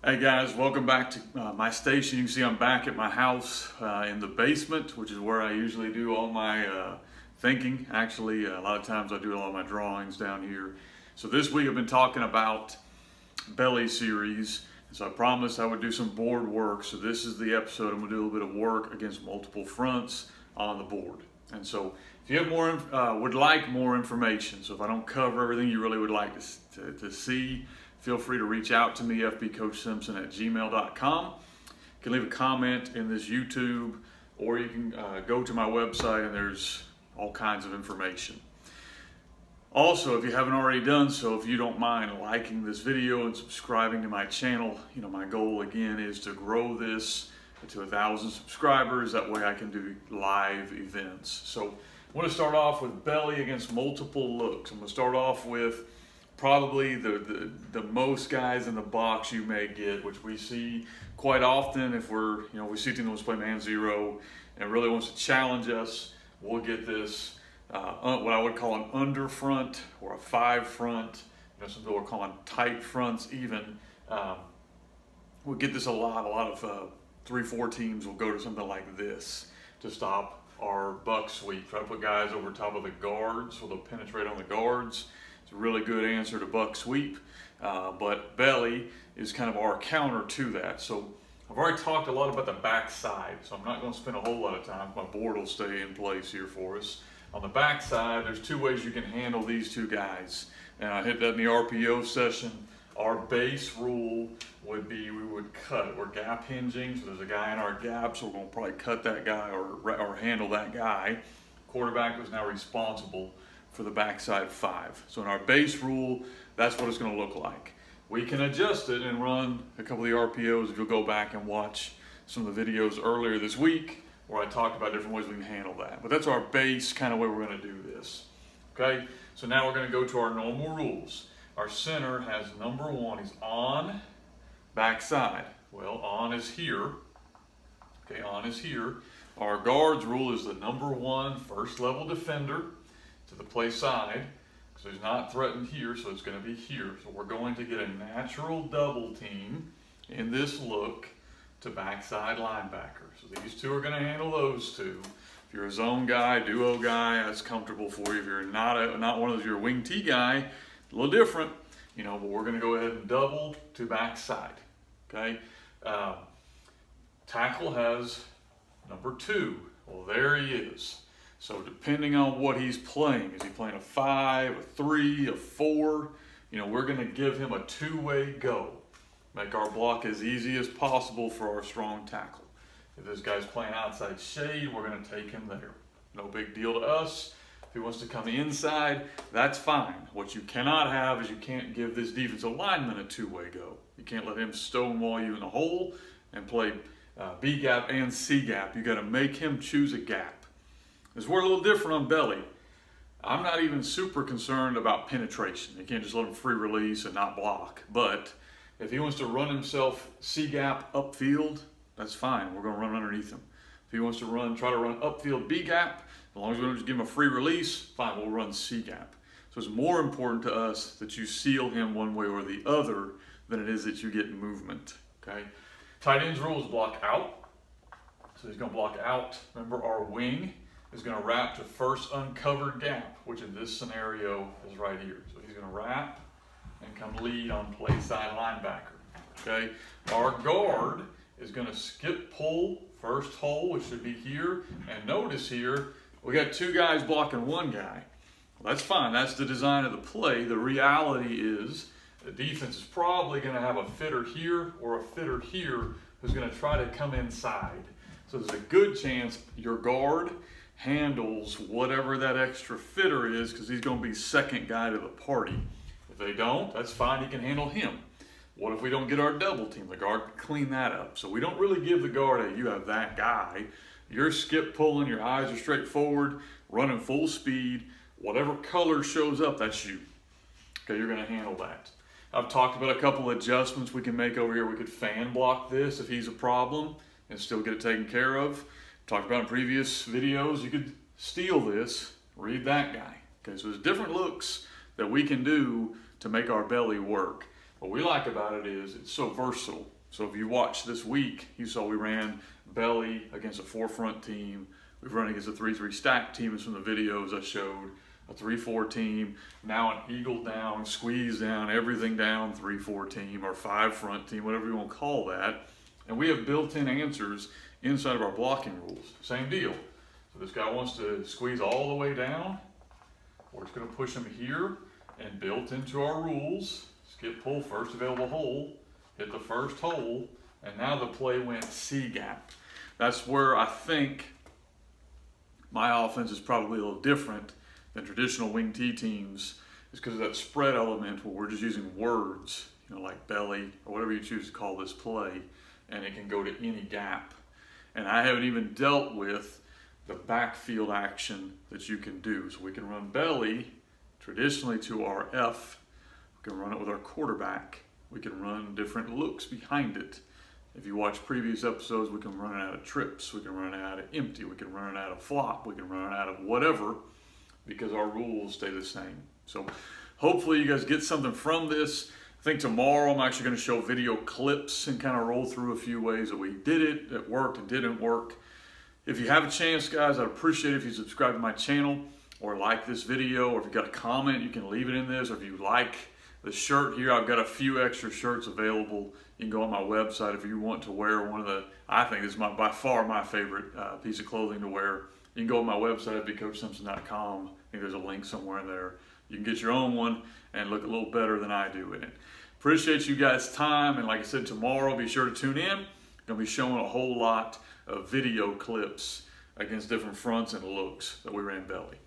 Hey guys, welcome back to my station. You can see I'm back at my house in the basement, which is where I usually do all my thinking. Actually, a lot of times I do a lot of my drawings down here. So this week I've been talking about belly series. So I promised I would do some board work. So this is the episode. I'm gonna do a little bit of work against multiple fronts on the board. And so if you have would like more information, so if I don't cover everything you really would like to see, feel free to reach out to me, fbcoachsimpson@gmail.com. You can leave a comment in this YouTube, or you can go to my website and there's all kinds of information. Also, if you haven't already done so, if you don't mind liking this video and subscribing to my channel, my goal again is to grow this to 1,000 subscribers. That way I can do live events. So I want to start off with belly against multiple looks. I'm going to start off with probably the most guys in the box you may get, which we see quite often if we see a team that wants to play man zero and really wants to challenge us. We'll get this, what I would call an under front or a 5 front. Some people are calling tight fronts even. We'll get this a lot of 3-4 teams will go to something like this to stop our buck sweep. Try to put guys over top of the guards so they'll penetrate on the guards. It's a really good answer to buck sweep, but belly is kind of our counter to that. So I've already talked a lot about the back side, so I'm not going to spend a whole lot of time. My board will stay in place here for us. On the back side, there's 2 ways you can handle these 2 guys, and I hit that in the RPO session. Our base rule would be we would cut. We're gap hinging, so there's a guy in our gap, so we're going to probably cut that guy or handle that guy. Quarterback is now responsible for the backside 5. So in our base rule, that's what it's going to look like. We can adjust it and run a couple of the RPOs if you'll go back and watch some of the videos earlier this week where I talked about different ways we can handle that. But that's our base kind of way we're going to do this. Okay, so now we're going to go to our normal rules. Our center has number 1, he's on, backside. Well, on is here. Okay, on is here. Our guards rule is the number 1 first level defender to the play side, so he's not threatened here, so it's going to be here. So we're going to get a natural double team in this look to backside linebacker. So these 2 are going to handle those 2. If you're a zone guy, duo guy, that's comfortable for you. If you're not one of those, you're a wing T guy, a little different, but we're going to go ahead and double to backside. Okay, tackle has number 2. Well, there he is. So depending on what he's playing, is he playing a 5, a 3, a 4? We're going to give him a 2-way go. Make our block as easy as possible for our strong tackle. If this guy's playing outside shade, we're going to take him there. No big deal to us. If he wants to come the that's fine. What you cannot have is you can't give this defensive lineman a 2-way go. You can't let him stonewall you in the hole and play B gap and C gap. You got to make him choose a gap. Because we're a little different on belly. I'm not even super concerned about penetration. You can't just let him free release and not block. But if he wants to run himself C gap upfield, that's fine. We're going to run underneath him. If he wants to try to run upfield B gap, as long as we don't just give him a free release, fine, we'll run C gap. So it's more important to us that you seal him one way or the other than it is that you get movement. Okay. Tight ends rule is block out. So he's going to block out. Remember, our wing is going to wrap to first uncovered gap, which in this scenario is right here. So he's going to wrap and come lead on play side linebacker. Okay, our guard is going to skip pull first hole, which should be here. And notice here, we got 2 guys blocking 1 guy. Well, that's fine. That's the design of the play. The reality is the defense is probably going to have a fitter here or a fitter here who's going to try to come inside. So there's a good chance your guard handles whatever that extra fitter is because he's going to be second guy to the party. If they don't, that's fine. He can handle him. What if we don't get our double team? The guard can clean that up. So we don't really give the guard you have that guy. You're skip pulling, your eyes are straight forward, running full speed. Whatever color shows up, that's you. Okay, you're going to handle that. I've talked about a couple adjustments we can make over here. We could fan block this if he's a problem and still get it taken care of. Talked about in previous videos, you could steal this, read that guy. Okay, so there's different looks that we can do to make our belly work. What we like about it is it's so versatile. So if you watched this week, you saw we ran belly against a 4-front team. We've run against a 3-3 stack team. It's from the videos I showed. A 3-4 team, now an eagle down, squeeze down, everything down 3-4 team or 5-front team, whatever you want to call that. And we have built-in answers inside of our blocking rules. Same deal. So this guy wants to squeeze all the way down. We're just going to push him here, and built into our rules, skip pull, first available hole, hit the first hole, and now the play went C gap. That's where I think my offense is probably a little different than traditional wing T teams, is because of that spread element where we're just using words, like belly or whatever you choose to call this play, and it can go to any gap. And I haven't even dealt with the backfield action that you can do. So we can run belly traditionally to our F. We can run it with our quarterback. We can run different looks behind it. If you watch previous episodes, we can run it out of trips. We can run it out of empty. We can run it out of flop. We can run it out of whatever, because our rules stay the same. So hopefully you guys get something from this. I think tomorrow I'm actually going to show video clips and kind of roll through a few ways that we did it, that worked and didn't work. If you have a chance, guys, I'd appreciate it if you subscribe to my channel or like this video, or if you got a comment, you can leave it in this. Or if you like the shirt here, I've got a few extra shirts available. You can go on my website if you want to wear one of the, I think this is by far my favorite piece of clothing to wear. You can go on my website, bigcoachsimpson.com. I think there's a link somewhere in there. You can get your own one and look a little better than I do in it. Appreciate you guys' time, and like I said, tomorrow be sure to tune in. I'm going to be showing a whole lot of video clips against different fronts and looks that we ran belly.